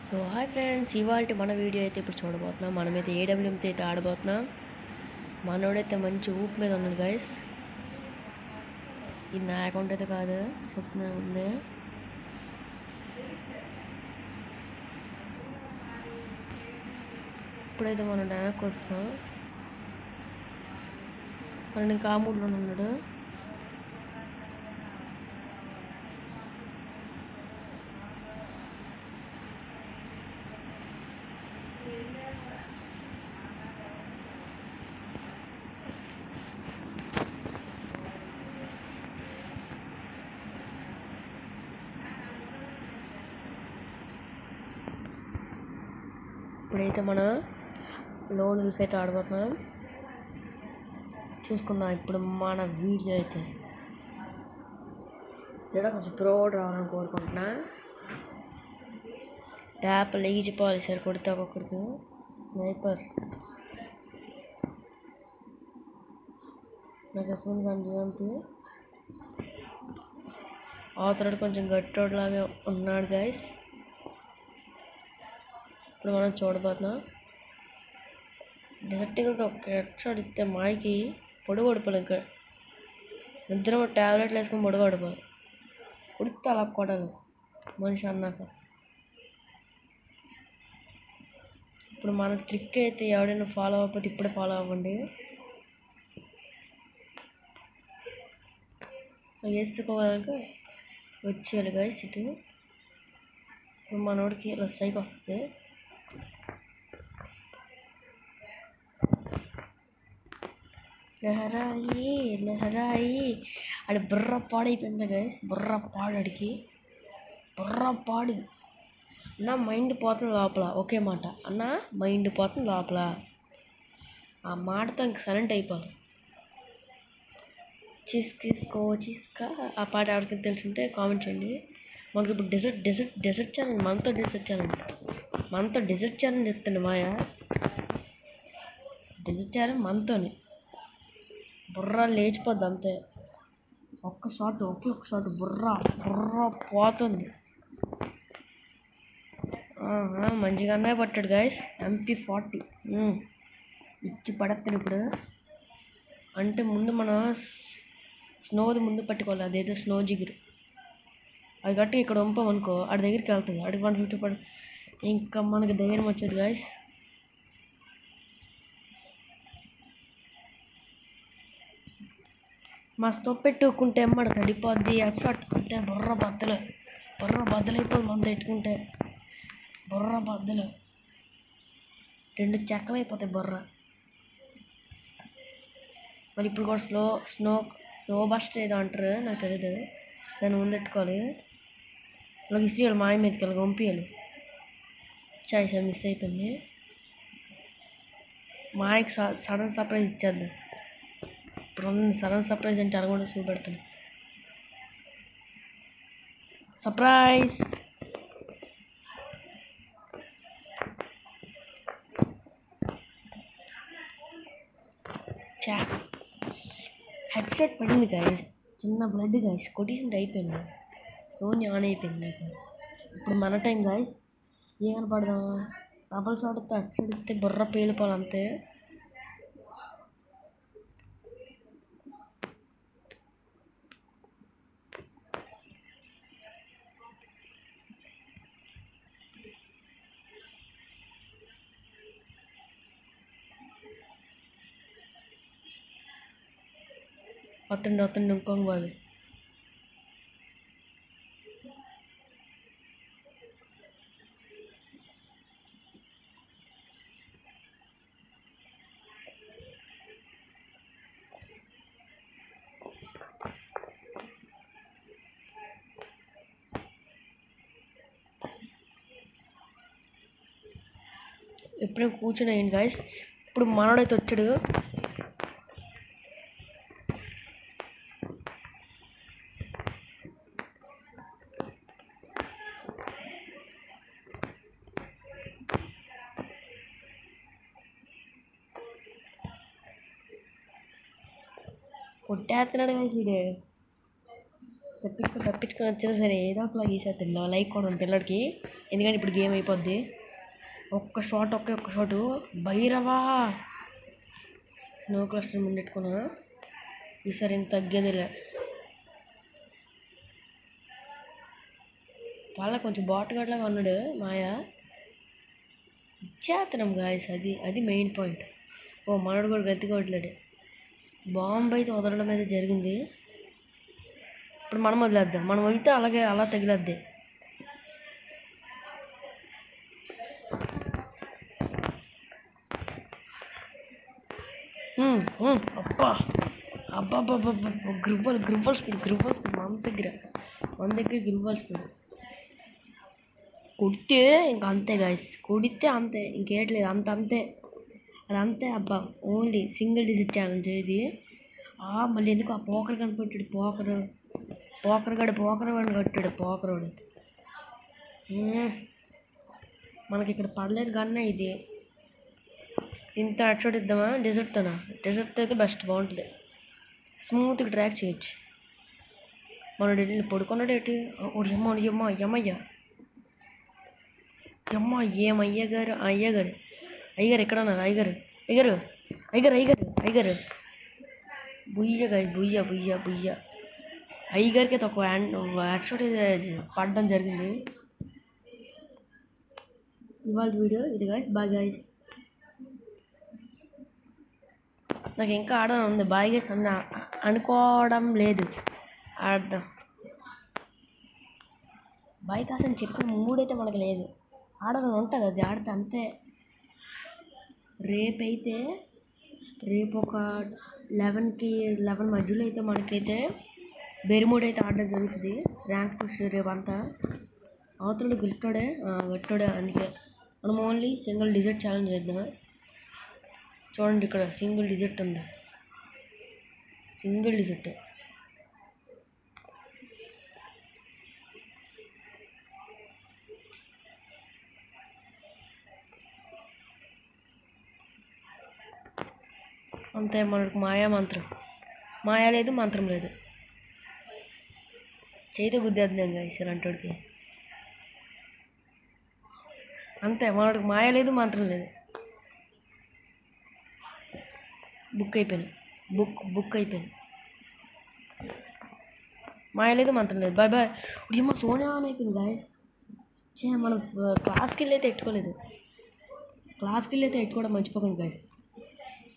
So hi friends, ఇవాళ మన video అయితే ఇప్పుడు చూడబోతున్నాం. మనమైతే ఏడబ్ల్యూఎంతో అయితే ఆడబోతున్నాం. మనోడైతే మంచి ఊపు మీద ఉన్నాడు గైస్. ఇది నా అకౌంట్ అయితే కాదు, చెప్తున్నా ఉంది. ఇప్పుడైతే మనం వెనక్కి వస్తాం. మనం ఇంకా ఆ మూడ్లో ఉన్నాడు. ఇప్పుడైతే మన లోన్ రిల్స్ అయితే ఆడబోతున్నాం. చూసుకుందాం ఇప్పుడు మన వీడియో అయితే. ఇక్కడ కొంచెం ప్రోడ్ రావాలని కోరుకుంటున్నా. ట్యాప్ లేచిపోవాలి సార్ కొడితే ఒక్కొక్కడికి. స్నైపర్ నాకు అసలు కానీ జిఎంపి అవతలడు కొంచెం గట్టోడ్లాగా ఉన్నాడు గైస్. ఇప్పుడు మనం చూడబోతున్నాం. డెసర్టికల్తో ఒక హెడ్ షాట్ ఇస్తే మాయకి పొడుగు పడిపోవాలి. ఇంకా నిద్ర ట్యాబ్లెట్లు వేసుకొని పొడుగు పడిపోవాలి. ఉడితే అలా కొడాలి మనిషి అన్నాక. ఇప్పుడు మన ట్రిక్ అయితే ఎవడైనా ఫాలో అవ్వకపోతే ఇప్పుడే ఫాలో అవ్వండి. వేసుకోవాక వచ్చేయాలి గైస్ ఇటు. ఇప్పుడు మనోడికి ఇలా సైకి వస్తుంది. లహరాయి లహరాయి అది బుర్ర పాడైపోయింది గైస్. బుర్ర పాడికి బుర్ర పాడు అన్న. మైండ్ పోతుంది లోపల. ఒకే మాట అన్న, మైండ్ పోతుంది లోపల. ఆ మాటతో ఇంక సైలెంట్ అయిపోదు. చిస్కిస్కో చిస్కా ఆ పాట ఎవరికైనా తెలుసుంటే కామెంట్ చేయండి. మనకి ఇప్పుడు డెజర్ట్ ఛాలెంజ్. మనతో డెజర్ట్ ఛాలెంజ్ చెప్తాండి మాయా. డెజర్ట్ ఛాలెంజ్ మనతోనే. బుర్ర లేచిపోద్ది అంతే. ఒక్క షాట్ బుర్ర పోతుంది. మంచిగానే పట్టాడు గైస్. MP40 ఇచ్చి పడతాడు ఇప్పుడు. అంటే ముందు మన స్నోది ముందు పట్టుకోవాలి. అదేదో స్నో జిగురు అది గట్టి ఇక్కడ వంపామనుకో ఆడి దగ్గరికి వెళ్తుంది. ఆడికి 150 పడి ఇంకా మనకి ధైర్యం వచ్చేది గైస్. మా స్టోప్ పెట్టుకుంటే ఎమ్మడ తడిపోద్ది. హెడ్షాట్ అంతే. బుర్ర బద్దలైపోయి మంద పెట్టుకుంటే బుర్ర బద్దలు 2 చెక్కలు అయిపోతాయి బుర్ర. మరి ఇప్పుడు కూడా స్నో బస్టర్ ఏదో అంటారు, నాకు తెలియదు. దాన్ని ముందెట్టుకోవాలి. అలాగే ఇస్త్రీ మాయ మీదకి వెళ్ళి పంపించాలి. చాయ్ సార్ మిస్ అయిపోయింది. మాయకి సడన్ సర్ప్రైజ్ ఇచ్చేద్దాం. ఇప్పుడు సడన్ సర్ప్రైజ్ అంటే అలా కూడా చూపెడతాను. సర్ప్రైజ్ హెడ్ షాట్ పడింది గైస్. చిన్న బ్లడ్ గైస్. కొట్టేసింటే అయిపోయింది. సోని ఆన్ అయిపోయింది నాకు. ఇప్పుడు మన టైం గైస్. ఏ కనపడదాం. డబల్ షాట్ ఇస్తే హెడ్ షాట్ ఇస్తే బుర్ర పేలిపోవాలి అంతే. వస్తుండే ఇంకొక బావి. ఎప్పుడైనా కూర్చొని అయ్యింది గాయస్. ఇప్పుడు మనోడైతే వచ్చాడు. కొట్టేస్తున్నాడు గాయస్. ఇదే తప్పించుకొని వచ్చినా సరే ఏదో ఒకలా గీసేస్తాడు లైక్ కూడా పిల్లడికి. ఎందుకంటే ఇప్పుడు గేమ్ అయిపోద్ది. ఒక్క షాటు భైరవా స్నో క్లస్టర్ ముందెట్టుకున్నా. ఈసారి ఏం తగ్గేదిలే. వాళ్ళ కొంచెం బాటగాడ్లాగా ఉన్నాడు మాయా. ఇచ్చేస్తున్నాం గాయస్. అది మెయిన్ పాయింట్. మనోడు కూడా గట్టికోవట్లేడు. బాంబు అయితే వదలడం అయితే జరిగింది. ఇప్పుడు మనం వదిలేద్దాం. మనం వదిలితే అలా తగిలేద్ది. అబ్బా గ్రివ్వల్ స్పీడ్ మన దగ్గర గ్రివ్వల్ స్పీడ్. కొడితే ఇంకా అంతే గాయస్. కొడితే అంతే, ఇంకేట్లేదు. అంతే అది అంతే. అబ్బా ఓన్లీ సింగిల్ డిజిట్ ఛాలెంజ్ ఇది. మళ్ళీ ఎందుకు ఆ పోకర్ కనిపెట్టాడు. పోకర్ వాడిని కట్టాడు పోకరోడు. మనకి ఇక్కడ పడలేదు కానీ ఇది ఇంత అట్షాట్ ఇద్దామా డెజర్ట్తోనా? డెజర్ట్తో అయితే బెస్ట్, బాగుంటుంది. స్మూత్గా ట్రాక్ చేయొచ్చు. మనోడు వెళ్ళి పడుకున్నాడు ఏంటి? ఏమయ్యగారు అయ్యగారు ఎక్కడ ఉన్నారు? అయ్యగారు బుయ్య అయ్యగారికి అయితే ఒక హెడ్షాట్ పడడం జరిగింది. ఇవాళ వీడియో ఇది గాయస్. Bye guys. నాకు ఇంకా ఆడడం ఉంది. బాయ్ గాయస్ అనుకోవడం లేదు. ఆడదాం బాయ్ కాసని చెప్పిన మూడైతే మనకు లేదు. ఆడాలని ఉంటుంది, అది ఆడితే అంతే. రేపు ఒక 11 మధ్యలో అయితే మనకైతే బెరిమూడ్ అయితే ఆడడం జరుగుతుంది. ర్యాంక్ పుష్ రేపు అంతా. అవతల గెట్టోడే. అందుకే మనం ఓన్లీ సింగిల్ డిజిట్ ఛాలెంజ్ చేద్దాం. చూడండి ఇక్కడ సింగిల్ డిజిట్ ఉంది. సింగిల్ డిజిట్ అంతే. మనకు మాయా లేదు, మంత్రం లేదు. చేతితో గుద్దేద్దాం గాయస్ అంటోడికి. అంతే, మనకు మాయ లేదు, మంత్రం లేదు. బుక్ అయిపోయింది. మాయ లేదు, మంత్రం లేదు. బాయ్ ఇప్పుడు సోనియా అని అయిపోయింది గాయస్. మనం క్లాస్కి వెళ్ళి అయితే ఎట్టుకోలేదు. ఎట్టుకోవడం మర్చిపోకండి గాయస్.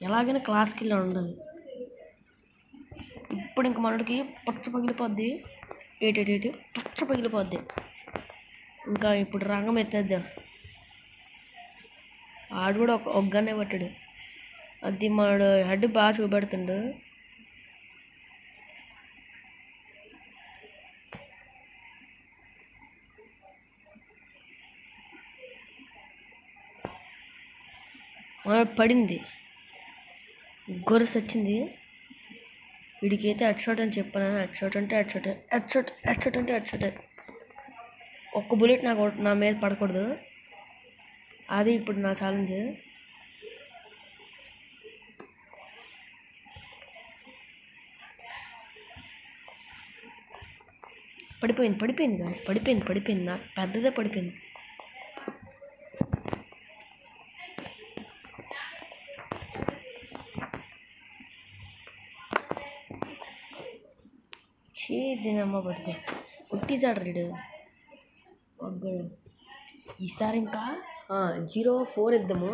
ఎలాగైనా క్లాస్కి వెళ్ళి ఉండాలి. ఇప్పుడు ఇంక మనకి పచ్చ పగిలిపోద్ది. పచ్చ పగిలిపోద్ది. ఇంకా ఇప్పుడు రంగం ఎత్తేద్దాం. ఆడు కూడా ఒక గన్నే పట్టాడు. అది మాడు హెడ్ బాగా చూపెడుతుండు. పడింది. గొర్రెస్ వచ్చింది. వీడికైతే హెడ్షాట్ అని చెప్పాను. హెడ్షాట్ అంటే ఒక్క బుల్లెట్ నా మీద పడకూడదు. అది ఇప్పుడు నా ఛాలెంజ్. పడిపోయింది గాయస్. పడిపోయింది నా పెద్దదే పడిపోయింది. దీనమ్మ బతుకు ఉట్టిసాడు రీడు ఒగ్గడు. ఈసారి ఇంకా 0-4 ఇద్దాము.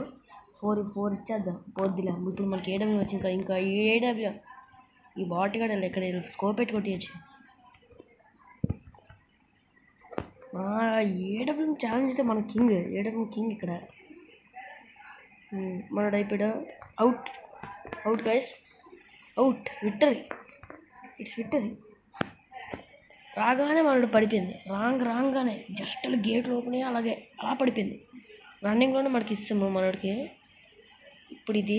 4 ఇచ్చేద్దాం పొద్దులా. ఇప్పుడు మనకి ఏడబ్ల్యూ వచ్చింది. ఇంకా ఏడబ్ల్యూ ఈ బాటిగాడ ఇక్కడ స్కోప్ పెట్టి కొట్టేయచ్చు. ఏడబ్ల్యూ ఛాలెంజ్ అయితే మన ఏడబ్ల్యూ కింగ్ ఇక్కడ. మనోడు అయిపోయాడు. Out guys. Victory. It's victory. రాగానే మనోడు పడిపోయింది. రాగానే జస్ట్ గేట్లు ఓపెన్ అయ్యి అలా పడిపోయింది. రన్నింగ్లోనే మనకి ఇస్తాము మనోడికి. ఇప్పుడు ఇది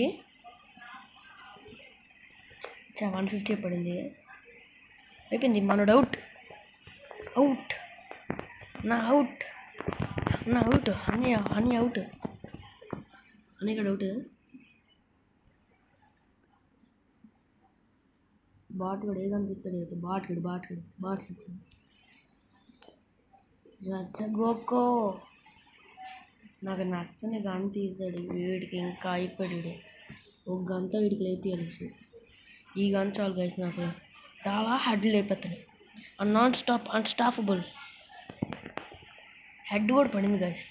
150 పడింది. అయిపోయింది. మనోడు అవుట్. అన్నీ అవుట్. ఇక్కడ అవుట్. బాట్ కూడా ఏ గన్ తిప్పలేదు. బాట్స్ వచ్చింది. రచ్చగోకో నాకు నచ్చని గన్ తీసాడు. వీడికి ఇంకా అయిపోయాడు. ఒక గంతో వీడికి లేపియాలి. ఈ గన్ చాలు గైస్. నాకు చాలా హెడ్ లేపుతాడు. అన్స్టాపబుల్. హెడ్ కూడా పడింది గైస్.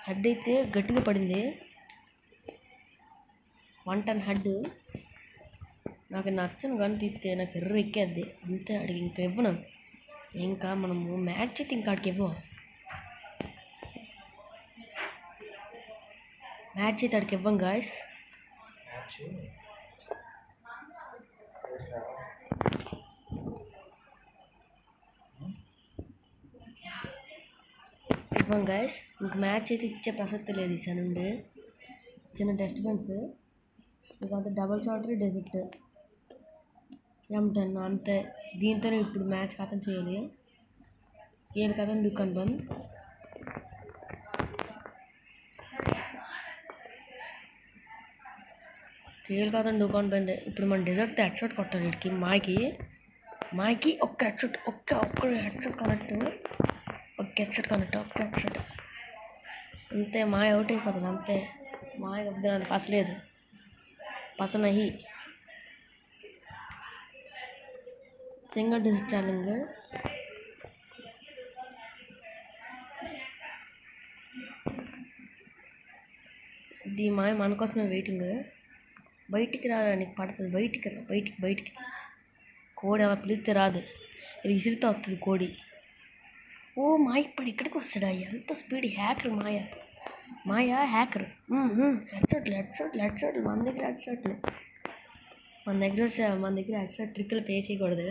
హెడ్ అయితే గట్టిగా పడింది. 110 హెడ్. నాకు నచ్చని గన్ తీస్తే నాకు ఎర్ర ఎక్కేద్ది అంతే. అడిగి ఇంకా ఇవ్వను. ఇంకా మనము మ్యాచ్ అయితే ఇంకా అడిగి ఇవ్వం. మ్యాచ్ అయితే అడిగి ఇవ్వం గాయస్. ఇవ్వం గాయస్. ఇంక మ్యాచ్ అయితే ఇచ్చే ప్రసక్తి లేదు. ఈసారి నుండి చిన్న డిస్టర్బెన్స్. ఇంకంతా డబుల్ చాటరీ డెజర్ట్ M10 అంతే. దీంతోనే ఇప్పుడు మ్యాచ్ ఖతం చేయాలి. ఏడు ఖతం దుకాన్ బంద్. కేల్ ఖతం దుకాన్ బంద్. ఇప్పుడు మన డెజర్ట్ హెడ్ షాట్ కొట్టాలి. వీడికి మాకి ఒక్క హెడ్ షాట్ ఒక్క హెడ్ షాట్ కనెక్ట్. ఒక్క హెడ్ షాట్ అంతే. మాయ అవుట్ అయిపోతుంది అంతే. మాయ వద్దు పసలేదు. పసనహి సింగిల్ డిజిట్ ఛాలెంజ్. ఇది మాయ మన కోసమే వెయిటింగ్. బయటికి రానికి పడుతుంది. బయటికి కోడి అలా పిలిస్తే రాదు. ఇది ఇసిరితో వస్తుంది కోడి. ఓ మాయ ఇప్పుడు ఇక్కడికి వస్తాడా? ఎంత స్పీడ్! హ్యాకర్ మాయ హ్యాకర్. హెడ్ షాట్లు మన దగ్గర హెడ్ షాట్లు. మన దగ్గర హెడ్ షాట్ ట్రిక్లు పే చేయకూడదు.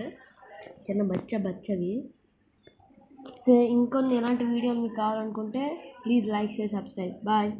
చిన్న బచ్చవి. సో ఇంకొన్ని ఎలాంటి వీడియోలు మీకు కావాలనుకుంటే ప్లీజ్ లైక్ చేసి సబ్స్క్రైబ్. బాయ్.